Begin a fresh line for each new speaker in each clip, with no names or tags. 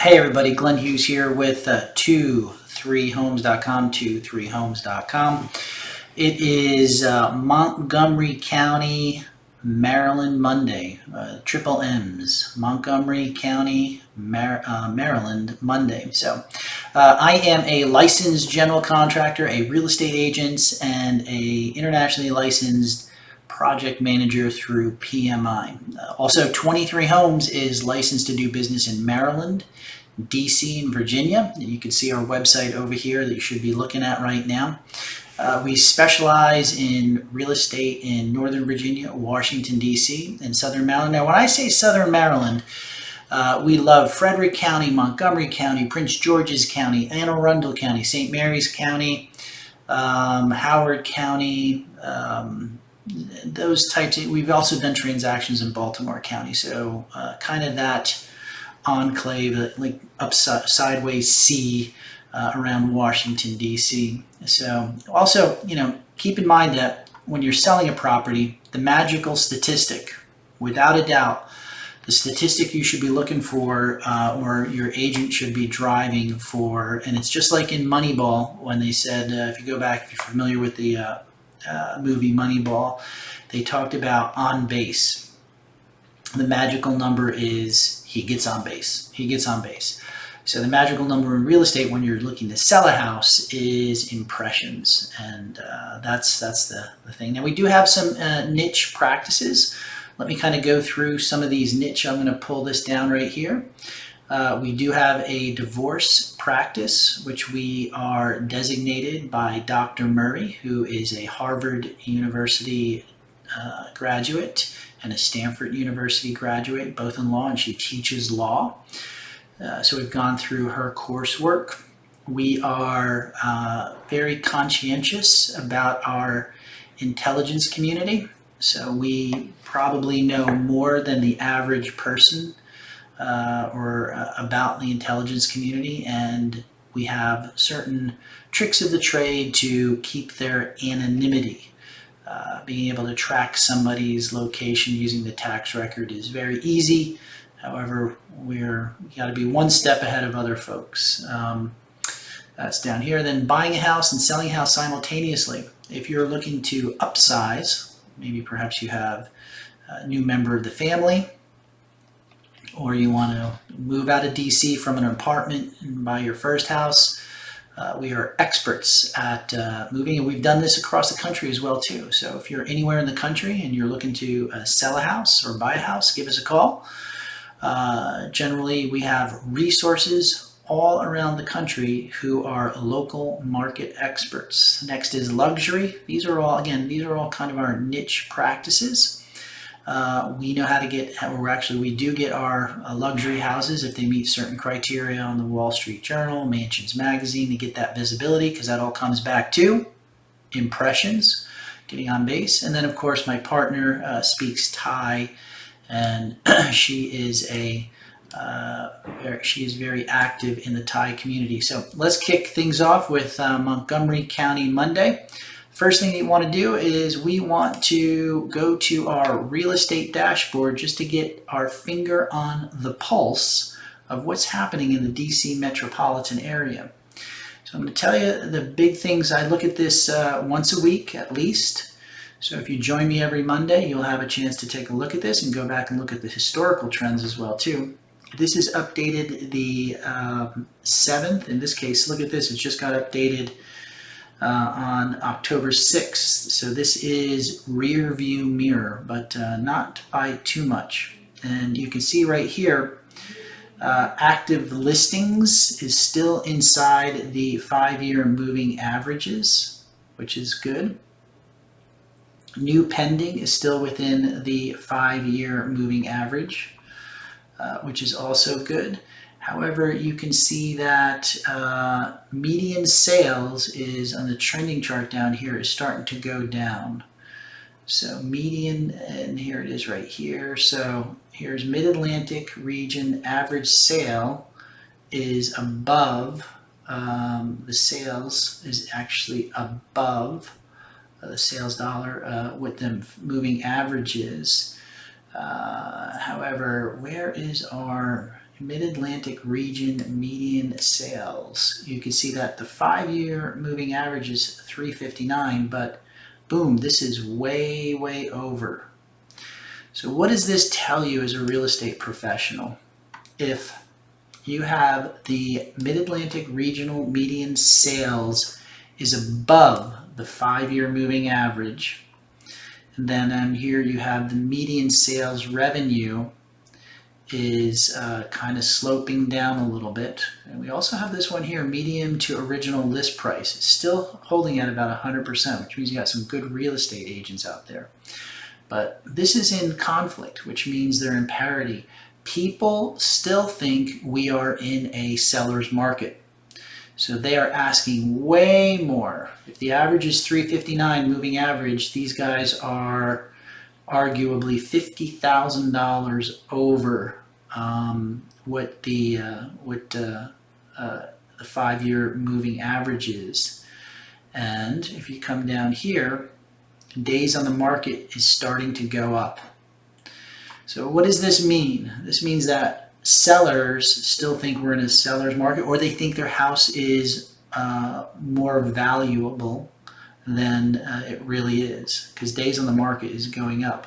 Hey everybody, Glenn Hughes here with 23homes.com, 23homes.com. It is Montgomery County, Maryland Monday, triple M's, Montgomery County, Maryland Monday. So I am a licensed general contractor, a real estate agent, and a internationally licensed project manager through PMI. Also, 23 Homes is licensed to do business in Maryland, DC, and Virginia. And you can see our website over here that you should be looking at right now. We specialize in real estate in Northern Virginia, Washington, D.C., and Southern Maryland. Now, when I say Southern Maryland, we love Frederick County, Montgomery County, Prince George's County, Anne Arundel County, St. Mary's County, Howard County, those types. We've also done transactions in Baltimore County, so kind of that enclave, like up sideways C around Washington, D.C. So also, keep in mind that when you're selling a property, the magical statistic, without a doubt, the statistic you should be looking for or your agent should be driving for, and it's just like in Moneyball when they said, if you go back, if you're familiar with the movie Moneyball, they talked about on base. The magical number is he gets on base. He gets on base. So the magical number in real estate when you're looking to sell a house is impressions, and that's the thing. Now we do have some niche practices. Let me kind of go through some of these niche. I'm going to pull this down right here. We do have a divorce practice, which we are designated by Dr. Murray, who is a Harvard University graduate and a Stanford University graduate, both in law, and she teaches law. So we've gone through her coursework. We are very conscientious about our intelligence community. So we probably know more than the average person about the intelligence community, and we have certain tricks of the trade to keep their anonymity. Being able to track somebody's location using the tax record is very easy. However, we got to be one step ahead of other folks. That's down here. Then buying a house and selling a house simultaneously. If you're looking to upsize, maybe perhaps you have a new member of the family, or you want to move out of DC from an apartment and buy your first house, we are experts at moving, and we've done this across the country as well too. So if you're anywhere in the country and you're looking to sell a house or buy a house, give us a call. Generally, we have resources all around the country who are local market experts. Next is luxury. These are all kind of our niche practices. We know how to get, we do get our luxury houses if they meet certain criteria on the Wall Street Journal, Mansions Magazine, to get that visibility, because that all comes back to impressions, getting on base. And then, of course, my partner speaks Thai, and she is very active in the Thai community. So let's kick things off with Montgomery County Monday. First thing you want to do is we want to go to our real estate dashboard just to get our finger on the pulse of what's happening in the DC metropolitan area. So I'm going to tell you the big things. I look at this once a week at least. So if you join me every Monday, you'll have a chance to take a look at this and go back and look at the historical trends as well too. This is updated the 7th. In this case, look at this. It just got updated on October 6th. So this is rear view mirror, but not by too much. And you can see right here, active listings is still inside the 5-year moving averages, which is good. New pending is still within the 5-year moving average, which is also good. However, you can see that median sales is on the trending chart down here is starting to go down. So median, and here it is right here. So here's Mid-Atlantic region average sale is above, the sales is actually above the sales dollar with the moving averages. However, where is our Mid-Atlantic region median sales. You can see that the 5-year moving average is 359, but boom, this is way, way over. So what does this tell you as a real estate professional? If you have the Mid-Atlantic regional median sales is above the 5-year moving average, and then here you have the median sales revenue is kind of sloping down a little bit. And we also have this one here, median to original list price. It's still holding at about 100%, which means you got some good real estate agents out there. But this is in conflict, which means they're in parity. People still think we are in a seller's market. So they are asking way more. If the average is 359 moving average, these guys are arguably $50,000 over what the 5-year moving average is. And if you come down here, days on the market is starting to go up. So what does this mean? This means that sellers still think we're in a seller's market, or they think their house is more valuable than it really is, because days on the market is going up.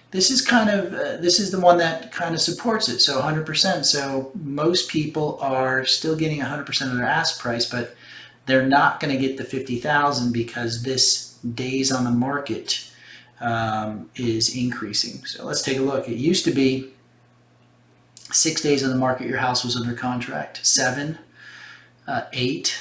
This is kind of this is the one that kind of supports it, so 100%. So most people are still getting 100% of their ask price, but they're not going to get the 50,000 because this days on the market is increasing. So let's take a look. It used to be 6 days on the market, your house was under contract. 7, 8.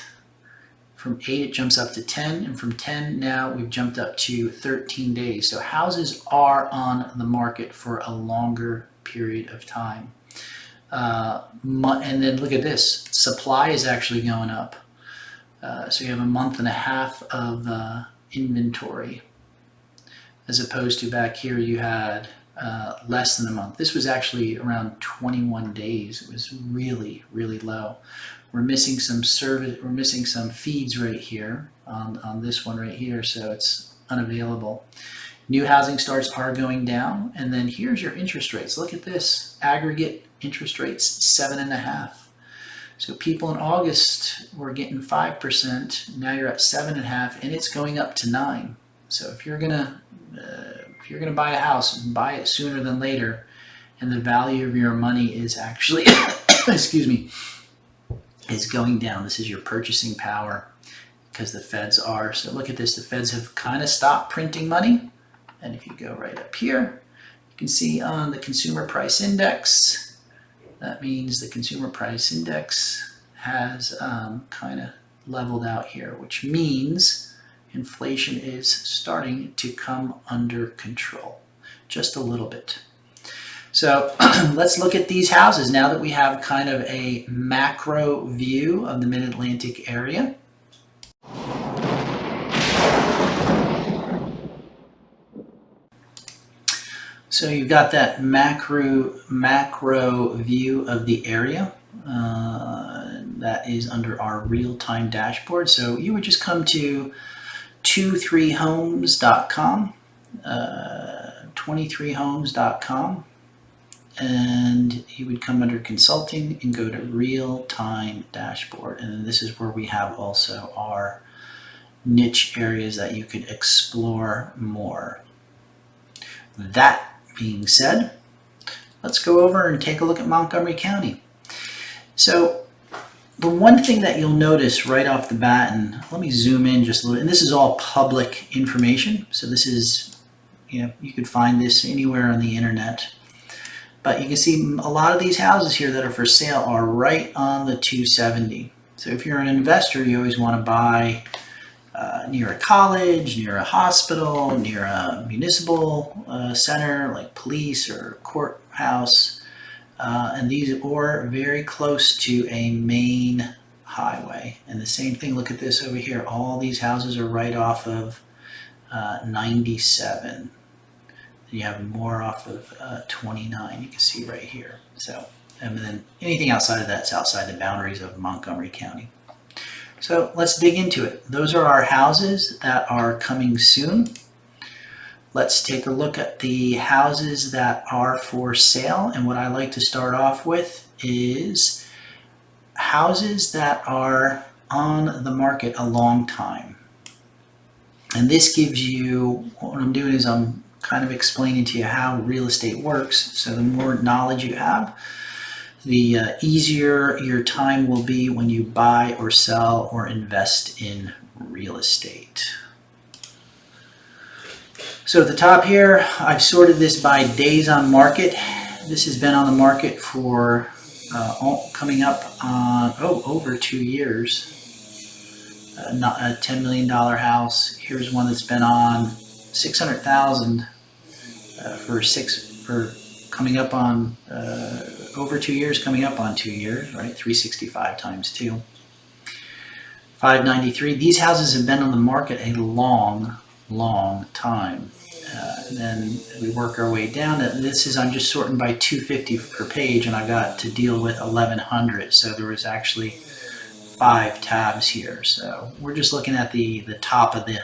From 8, it jumps up to 10, and from 10 now we've jumped up to 13 days. So houses are on the market for a longer period of time. And then look at this, supply is actually going up. So you have a month and a half of inventory, as opposed to back here you had less than a month. This was actually around 21 days. It was really, really low. We're missing some feeds right here on this one right here, so it's unavailable. New housing starts are going down, and then here's your interest rates. Look at this, aggregate interest rates 7.5. So people in August were getting 5%. Now you're at 7.5, and it's going up to 9. So if you're gonna buy a house, buy it sooner than later, and the value of your money is actually, excuse me, is going down. This is your purchasing power, because the feds are. So look at this, the feds have kind of stopped printing money. And if you go right up here, you can see on the consumer price index, that means the consumer price index has kind of leveled out here, which means inflation is starting to come under control, just a little bit. So let's look at these houses now that we have kind of a macro view of the Mid-Atlantic area. So you've got that macro view of the area that is under our real-time dashboard. So you would just come to 23homes.com, 23homes.com. And you would come under consulting and go to real-time dashboard. And this is where we have also our niche areas that you could explore more. That being said, let's go over and take a look at Montgomery County. So the one thing that you'll notice right off the bat, and let me zoom in just a little, and this is all public information. So this is, you could find this anywhere on the internet. But you can see a lot of these houses here that are for sale are right on the 270. So if you're an investor, you always want to buy near a college, near a hospital, near a municipal center like police or courthouse, and these are very close to a main highway. And the same thing, look at this over here. All these houses are right off of 97. You have more off of 29, you can see right here. So, and then anything outside of that's outside the boundaries of Montgomery County. So let's dig into it. Those are our houses that are coming soon. Let's take a look at the houses that are for sale. And what I like to start off with is houses that are on the market a long time. And this gives you, what I'm doing is I'm kind of explaining to you how real estate works. So the more knowledge you have, the easier your time will be when you buy or sell or invest in real estate. So at the top here, I've sorted this by days on market. This has been on the market for coming up on over 2 years. Not a $10 million house. Here's one that's been on $600,000 for coming up on over 2 years, coming up on 2 years, right? 365 times 2. 593. These houses have been on the market a long time. Then we work our way down. This is, I'm just sorting by 250 per page, and I got to deal with 1100. So there was actually 5 tabs here. So we're just looking at the top of the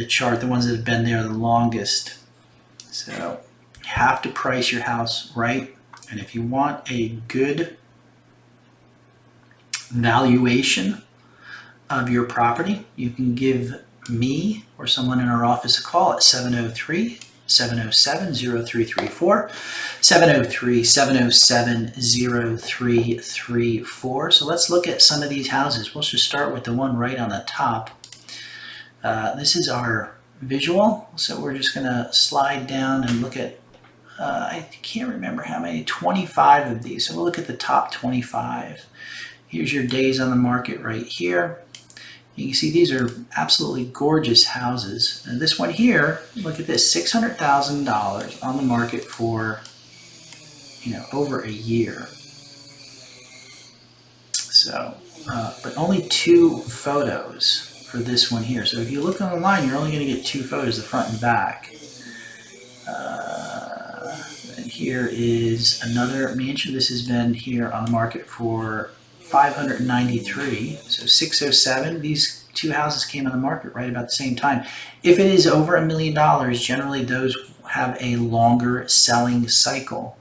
chart, the ones that have been there the longest. So you have to price your house right, and if you want a good valuation of your property, you can give me or someone in our office a call at 703-707-0334, 703-707-0334. So let's look at some of these houses. We'll just start with the one right on the top. This is our visual, so we're just going to slide down and look at, I can't remember how many, 25 of these. So we'll look at the top 25. Here's your days on the market right here. You can see these are absolutely gorgeous houses. And this one here, look at this, $600,000 on the market for, over a year. So, but only 2 photos for this one here. So if you look online, you're only going to get 2 photos, the front and back. And here is another mansion. This has been here on the market for 593, so 607. These 2 houses came on the market right about the same time. If it is over $1 million, generally those have a longer selling cycle.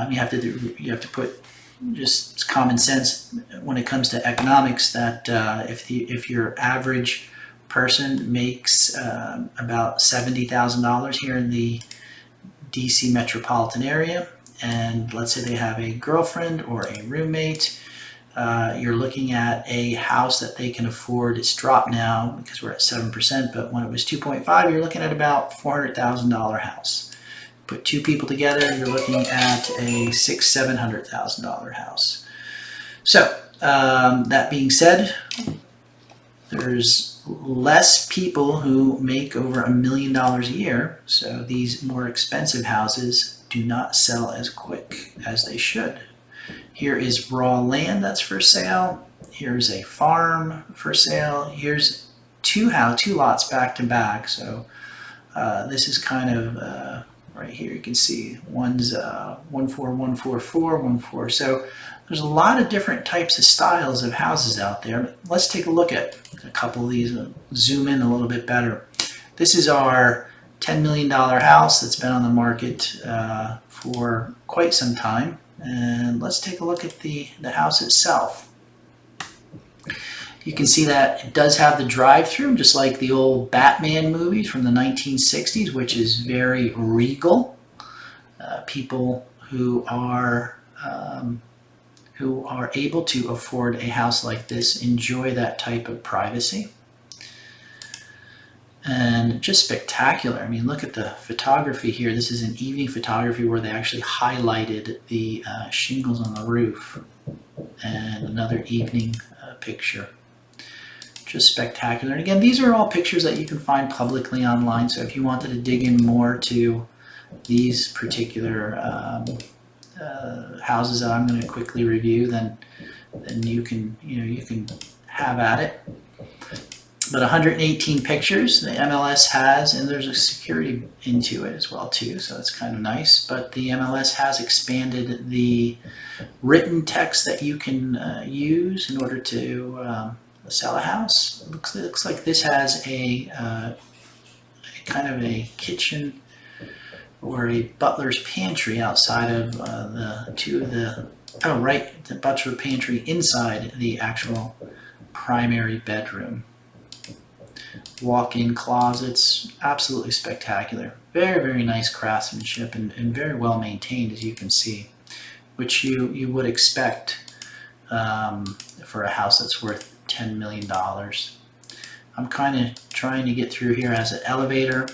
You have to put just common sense when it comes to economics that if your average person makes about $70,000 here in the DC metropolitan area, and let's say they have a girlfriend or a roommate, you're looking at a house that they can afford. It's dropped now because we're at 7%, but when it was 2.5, you're looking at about $400,000 house. Put 2 people together, you're looking at a $600,000-$700,000 house. So that being said, there's less people who make over $1 million a year, so these more expensive houses do not sell as quick as they should. Here is raw land that's for sale. Here's a farm for sale. Here's 2 lots back to back. So this is kind of right here. You can see one's 14144, So there's a lot of different types of styles of houses out there. Let's take a look at a couple of these. Zoom in a little bit better. This is our $10 million house that's been on the market for quite some time. And let's take a look at the house itself. You can see that it does have the drive-through, just like the old Batman movies from the 1960s, which is very regal. People who are able to afford a house like this enjoy that type of privacy. And just spectacular. I mean, look at the photography here. This is an evening photography where they actually highlighted the shingles on the roof. And another evening picture. Just spectacular. And again, these are all pictures that you can find publicly online. So if you wanted to dig in more to these particular houses that I'm going to quickly review, then you can have at it. But 118 pictures the MLS has, and there's a security into it as well too, so that's kind of nice. But the MLS has expanded the written text that you can use in order to sell a house. It looks like this has a kind of a kitchen or a butler's pantry outside of the butler pantry inside the actual primary bedroom. Walk-in closets, absolutely spectacular. Very, very nice craftsmanship and very well maintained, as you can see, which you would expect for a house that's worth $10 million. I'm kind of trying to get through here as an elevator.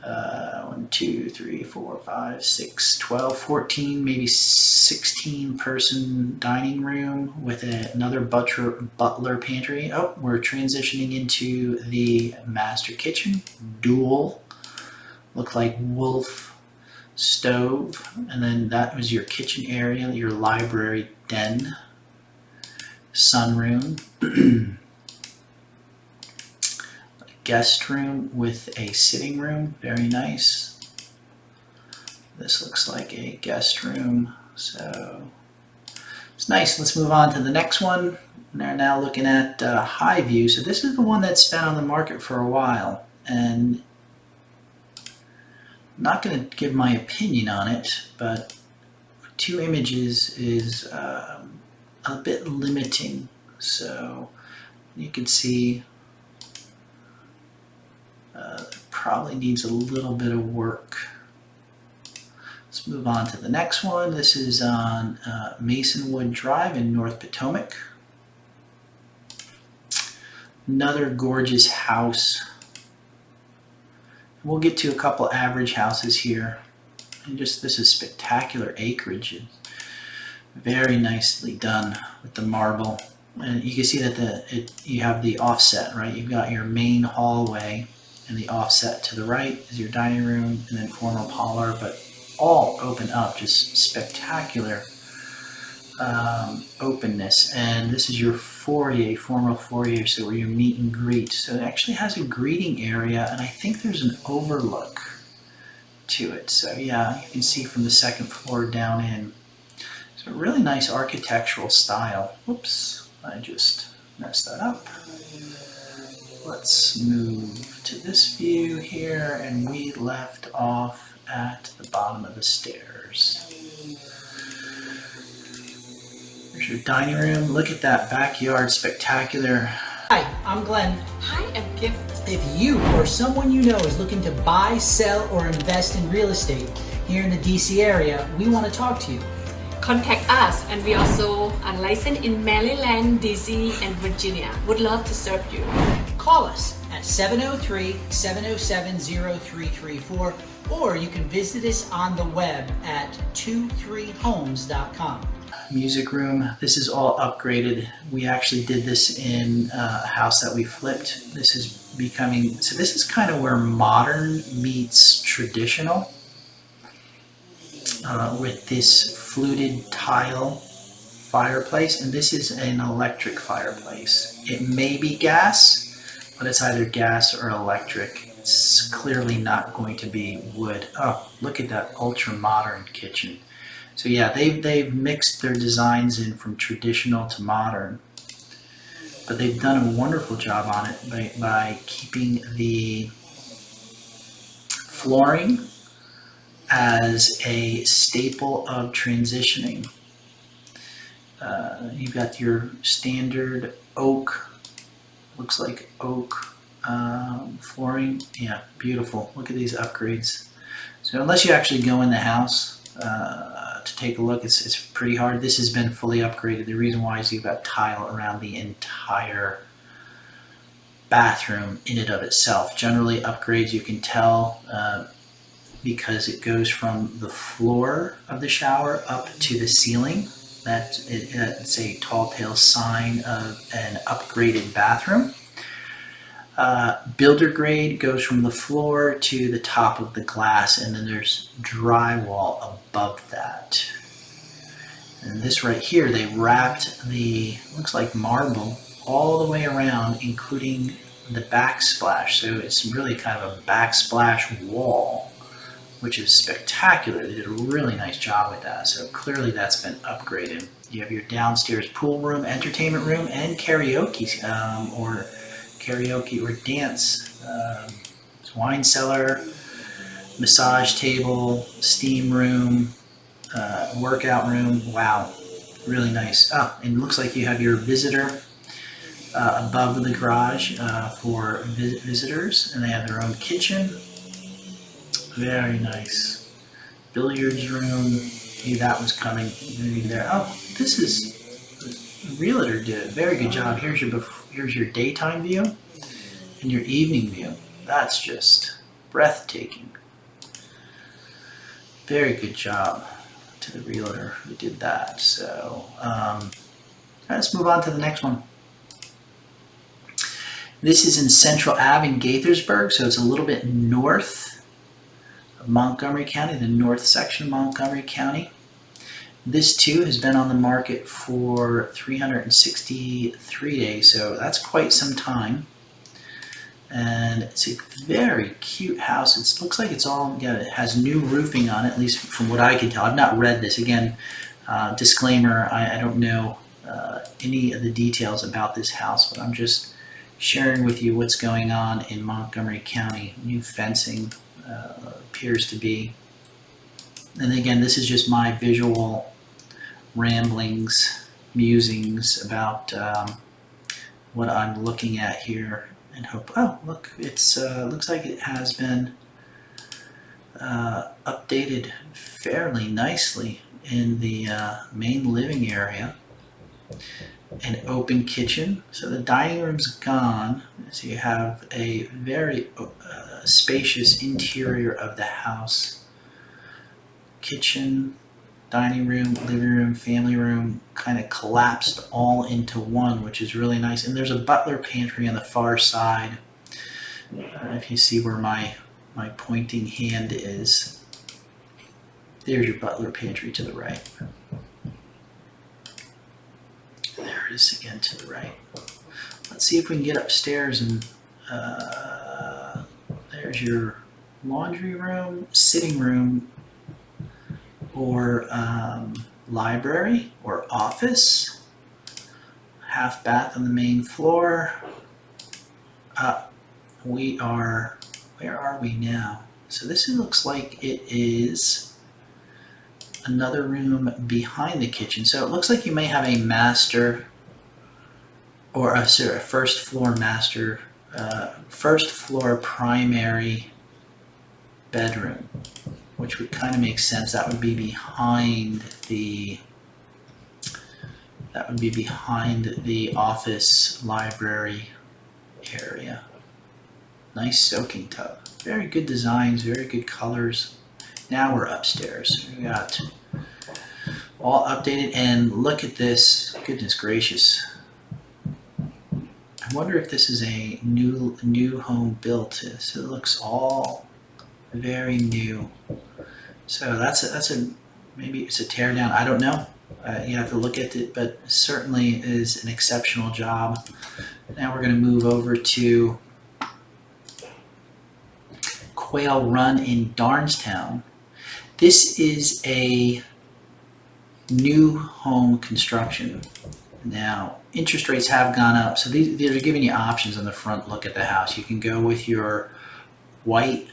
1, 2, 3, 4, 5, 6, 12, 14, maybe 16 person dining room with another butler pantry. Oh, we're transitioning into the master kitchen. Dual, look like wolf stove. And then that was your kitchen area, your library den, sunroom. Guest room with a sitting room, very nice. This looks like a guest room, so it's nice. Let's move on to the next one. We're now looking at high view. So this is the one that's been on the market for a while, and I'm not going to give my opinion on it, but 2 images is a bit limiting. So you can see probably needs a little bit of work. Let's move on to the next one. This is on Masonwood Drive in North Potomac. Another gorgeous house. We'll get to a couple average houses here. And just this is spectacular acreage. Very nicely done with the marble. And you can see that you have the offset, right? You've got your main hallway, and the offset to the right is your dining room, and then formal parlor, but all open up, just spectacular openness. And this is your foyer, formal foyer, so where you meet and greet. So it actually has a greeting area, and I think there's an overlook to it. So yeah, you can see from the second floor down in. So a really nice architectural style. Whoops, I just messed that up. Let's move to this view here, and we left off at the bottom of the stairs. There's your dining room. Look at that backyard, spectacular. Hi, I'm Glenn.
Hi, I'm Gift.
If you or someone you know is looking to buy, sell, or invest in real estate here in the DC area, we want to talk to you.
Contact us, and we also are licensed in Maryland, DC, and Virginia. Would love to serve you.
Call us at 703-707-0334, or you can visit us on the web at 23homes.com. Music room. This is all upgraded. We actually did this in a house that we flipped. This is becoming, so this is kind of where modern meets traditional. With this fluted tile fireplace, and this is an electric fireplace. It may be gas, but it's either gas or electric. It's clearly not going to be wood. Oh, look at that ultra modern kitchen. So yeah, they've mixed their designs in from traditional to modern, but they've done a wonderful job on it by keeping the flooring as a staple of transitioning. You've got your standard oak, looks like oak flooring. Yeah, beautiful. Look at these upgrades. So unless you actually go in the house to take a look, it's pretty hard. This has been fully upgraded. The reason why is you've got tile around the entire bathroom in and of itself. Generally upgrades, you can tell because it goes from the floor of the shower up to the ceiling. It's a tall tale sign of an upgraded bathroom. Builder grade goes from the floor to the top of the glass, and then there's drywall above that. And this right here, they wrapped looks like marble all the way around, including the backsplash. So it's really kind of a backsplash wall, which is spectacular. They did a really nice job with that. So clearly that's been upgraded. You have your downstairs pool room, entertainment room, and karaoke or dance. Wine cellar, massage table, steam room, workout room. Wow, really nice. Oh, and it looks like you have your visitor above the garage for visitors, and they have their own kitchen. Very nice. Billiards room. Maybe that was coming. Maybe there. Oh, this is the realtor did a very good job. Here's your daytime view and your evening view. That's just breathtaking. Very good job to the realtor who did that. So let's move on to the next one. This is in Central Ave in Gaithersburg, so it's a little bit north of Montgomery County, the north section of Montgomery County. This too has been on the market for 363 days, so that's quite some time. And it's a very cute house. It looks like it's all, yeah, it has new roofing on it, at least from what I can tell. I've not read this. Again, disclaimer, I don't know any of the details about this house, but I'm just sharing with you what's going on in Montgomery County. New fencing appears to be. And again, this is just my visual ramblings, musings about what I'm looking at here. And hope. Oh, look! It's looks like it has been updated fairly nicely in the main living area. An open kitchen, so the dining room's gone. So you have a very spacious interior of the house. Kitchen, dining room, living room, family room, kind of collapsed all into one, which is really nice. And there's a butler pantry on the far side. If you see where my pointing hand is, there's your butler pantry to the right. There it is again to the right. Let's see if we can get upstairs, and there's your laundry room, sitting room, or library or office. Half bath on the main floor. We are, where are we now? So this looks like it is another room behind the kitchen. So it looks like you may have a master, or a first floor master, first floor primary bedroom, which would kind of make sense. That would be behind the office library area. Nice soaking tub. Very good designs, very good colors. Now we're upstairs. We got all updated, and look at this. Goodness gracious. I wonder if this is a new home built. So it looks all very new. So that's a maybe it's a tear down. I don't know. You have to look at it, but certainly is an exceptional job. Now we're going to move over to Quail Run in Darnestown. This is a new home construction. Now, interest rates have gone up, so these are giving you options on the front look at the house. You can go with your white,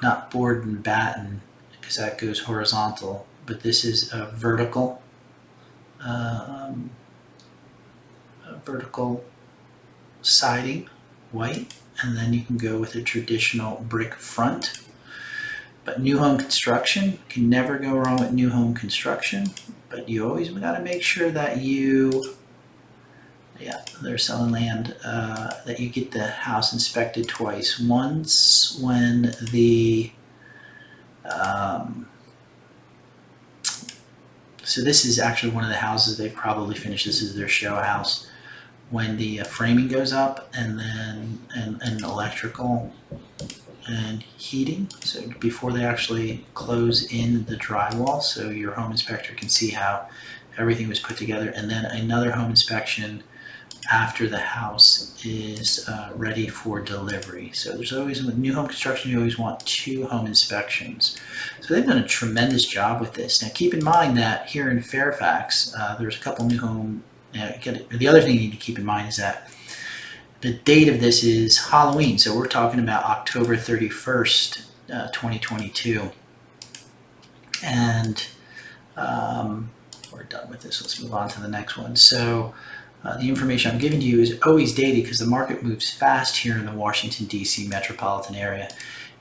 not board and batten, because that goes horizontal, but this is a vertical siding, white, and then you can go with a traditional brick front. But new home construction, can never go wrong with new home construction, but you always got to make sure that they're selling land, that you get the house inspected twice. Once when the so this is actually one of the houses they've probably finished. This is their show house. When the framing goes up, and then and electrical and heating, so before they actually close in the drywall, so your home inspector can see how everything was put together, and then another home inspection after the house is ready for delivery. So there's always, with new home construction, you always want 2 home inspections. So they've done a tremendous job with this. Now keep in mind that here in Fairfax, there's a couple new home, the other thing you need to keep in mind is that the date of this is Halloween, so we're talking about October 31st, 2022. And we're done with this. Let's move on to the next one. So the information I'm giving to you is always dated because the market moves fast here in the Washington, D.C. metropolitan area.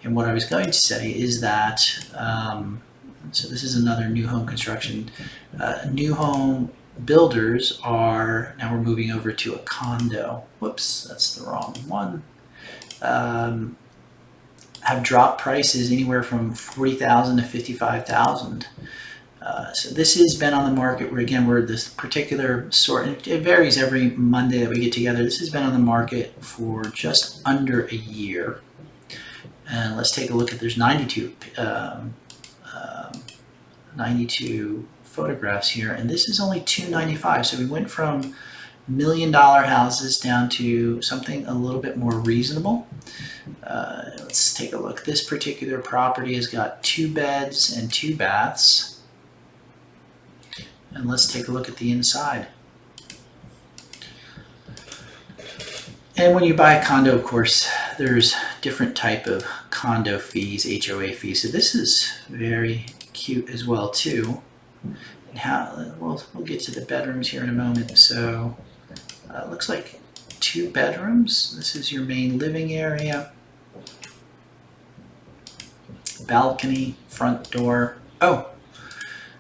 And what I was going to say is that, so this is another new home construction. New home builders are, now we're moving over to a condo. Whoops, that's the wrong one. Have dropped prices anywhere from $40,000 to $55,000. So this has been on the market where, again, we're this particular sort, it varies every Monday that we get together. This has been on the market for just under a year. And let's take a look at, there's 92 photographs here, and this is only $295. So we went from $1 million houses down to something a little bit more reasonable. Let's take a look. This particular property has got 2 beds and 2 baths. And let's take a look at the inside. And when you buy a condo, of course, there's different type of condo fees, HOA fees. So this is very cute as well too. And how we'll get to the bedrooms here in a moment. So it looks like 2 bedrooms. This is your main living area, balcony, front door. Oh,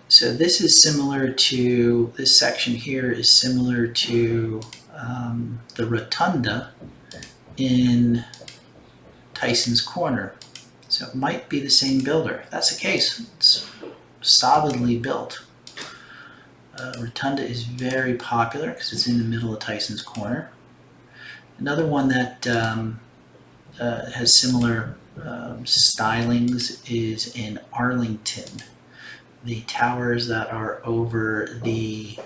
so this is similar to, this section here is similar to the rotunda in Tyson's Corner. So it might be the same builder. If that's the case, it's solidly built. Rotunda is very popular because it's in the middle of Tyson's Corner. Another one that has similar stylings is in Arlington. The towers that are over the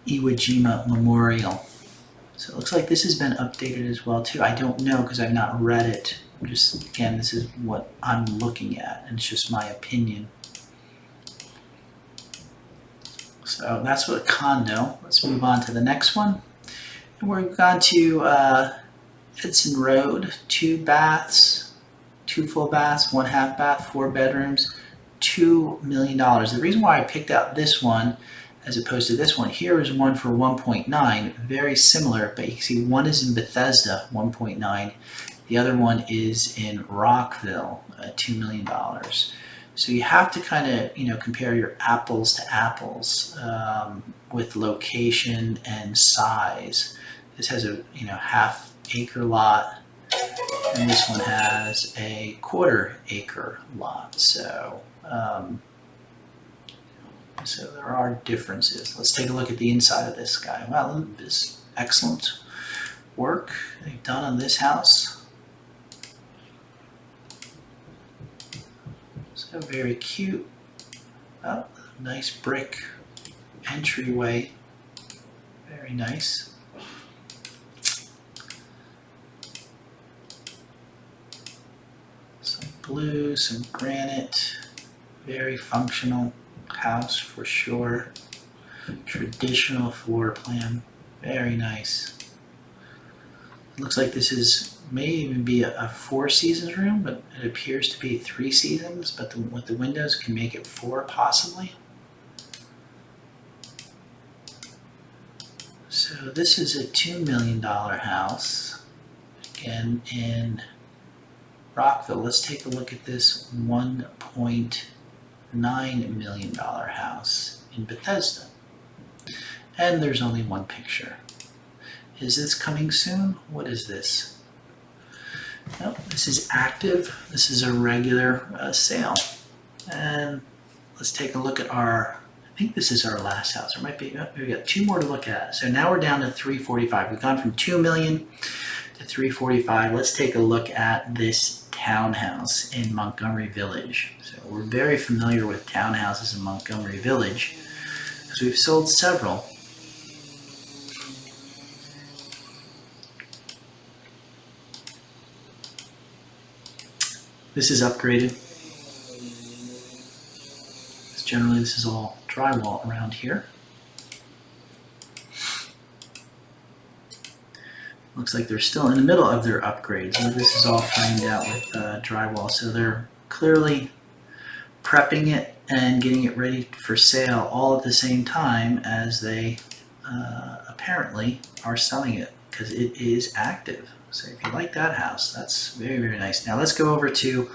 Iwo Jima Memorial. So it looks like this has been updated as well too. I don't know because I've not read it. Just again, this is what I'm looking at, and it's just my opinion. So that's what a condo. Let's move on to the next one. And we've gone to Edson Road, 2 baths, 2 full baths, 1 half bath, 4 bedrooms, $2 million. The reason why I picked out this one as opposed to this one, here is one for 1.9, very similar, but you can see one is in Bethesda, 1.9. The other one is in Rockville, $2 million. So you have to kind of, compare your apples to apples with location and size. This has a, half acre lot, and this one has a 1/4 acre lot. So, so there are differences. Let's take a look at the inside of this guy. Wow, this excellent work they've done on this house. So very cute. Oh, nice brick entryway. Very nice. Some blue, some granite. Very functional house for sure. Traditional floor plan. Very nice. It looks like this may even be a 4 seasons room, but it appears to be 3 seasons, but with the windows can make it 4 possibly. So this is a $2 million house, again in Rockville. Let's take a look at this $1.9 million house in Bethesda. And there's only one picture. Is this coming soon? What is this? Nope, this is active. This is a regular sale. And let's take a look at I think this is our last house. There might be, we got 2 more to look at. So now we're down to 345. We've gone from 2 million to 345. Let's take a look at this townhouse in Montgomery Village. So we're very familiar with townhouses in Montgomery Village because we've sold several. This is upgraded. Generally, this is all drywall around here. Looks like they're still in the middle of their upgrades. This is all framed out with drywall, so they're clearly prepping it and getting it ready for sale all at the same time as they apparently are selling it, because it is active. So if you like that house, that's very, very nice. Now let's go over to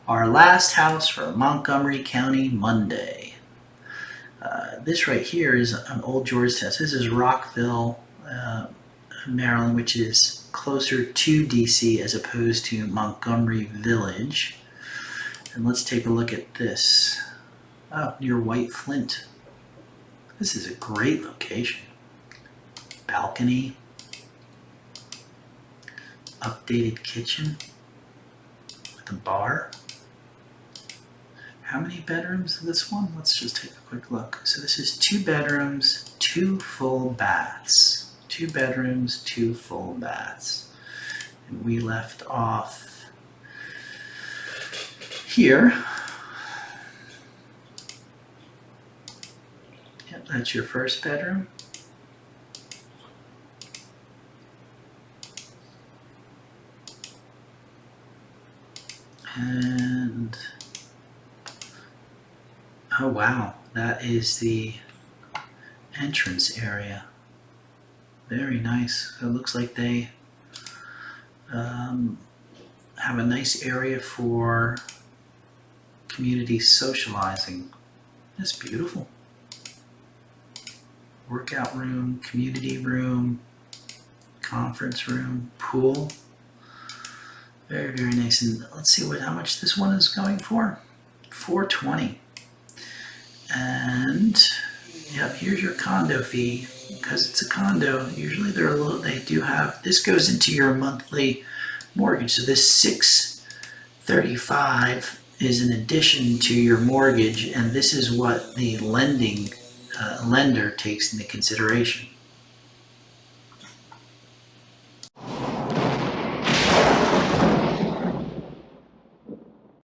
our last house for Montgomery County Monday. This right here is an old Georgetown. This is Rockville, Maryland, which is closer to DC as opposed to Montgomery Village. And let's take a look at this. Oh, near White Flint. This is a great location. Balcony, updated kitchen with a bar. How many bedrooms is this one? Let's just take a quick look. So this is 2 bedrooms, 2 full baths. 2 bedrooms, 2 full baths. And we left off here. Yep, that's your first bedroom. And oh wow, that is the entrance area. Very nice. It looks like they have a nice area for community socializing. That's beautiful. Workout room, community room, conference room, pool. Very, very nice. And let's see how much this one is going for. $420. And yep, here's your condo fee. Because it's a condo, usually they do have, this goes into your monthly mortgage. So this $635 is in addition to your mortgage, and this is what the lender takes into consideration.